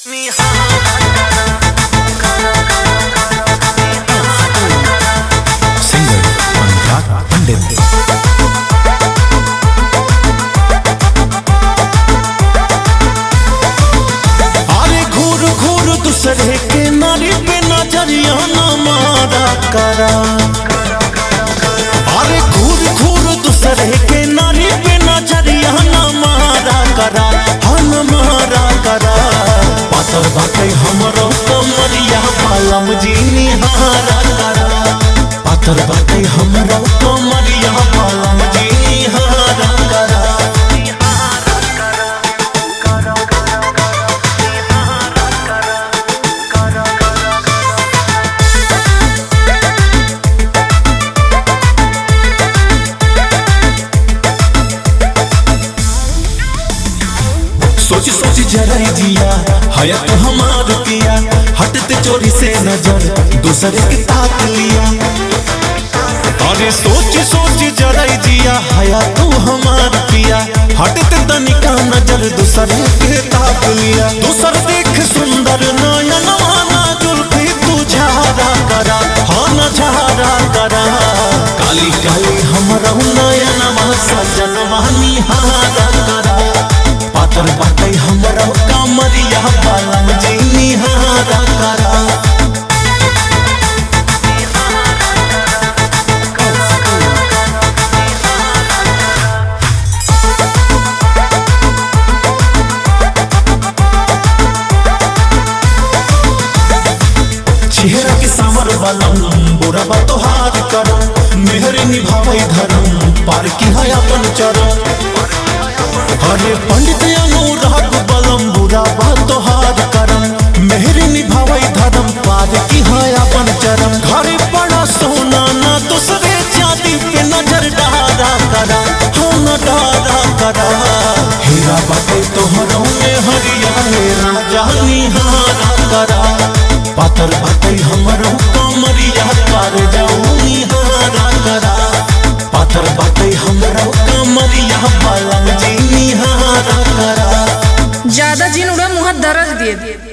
Singer Anurag पंडित। अरे घूर घूर दूसरे के नारी पे नजरिया न मारा करा। अरे घूर घूर दूसरे के नारी पे नजरिया न मारा करा, न मारा करा। पातर बाटे हमरो कमरिया बालम जी निहारा करा। पातर बाटे हमरो कमरिया बालम जी निहारा करा। सोच सोच जराई जिया हया तो हमार किया, हटते चोरी से नजर दूसरे के ताक लिया। अरे सोच सोच जराई जिया हया तो हमार किया, हटते तनिका नजर दूसरे के ताक लिया। दूसर देख सुंदर नयन वाला जुल्फी तू झारा करा, हाँ न झारा करा। काली काली हमरा नयन सजन वानी हारा करा। पातर बाटे हमरा कमरिया बालम जी निहारा करा। चेहरा के सावर बालम बुरा बा तोहार करम, मेहर निभावे धर्म पार की है अपन चरण। अरे पंडित अनुराग बलम बुरा बा तोहार करम, मेहर निभावे धर्म पार की है अपन चरण। घरे बड़ा सोना ना दूसरे चांदी पे नजर डारा करा, हाँ न डारा करा। हीरा बाटे तोहरों में हरिया राजा निहारा करा। पातर बाटे हमरो कमरिया कर जाऊं निहारा करा। पातर बाटे हमरो कमरिया बालम जी निहारा करा। ज्यादा जिन उड़ा मुँह दर्द दिए।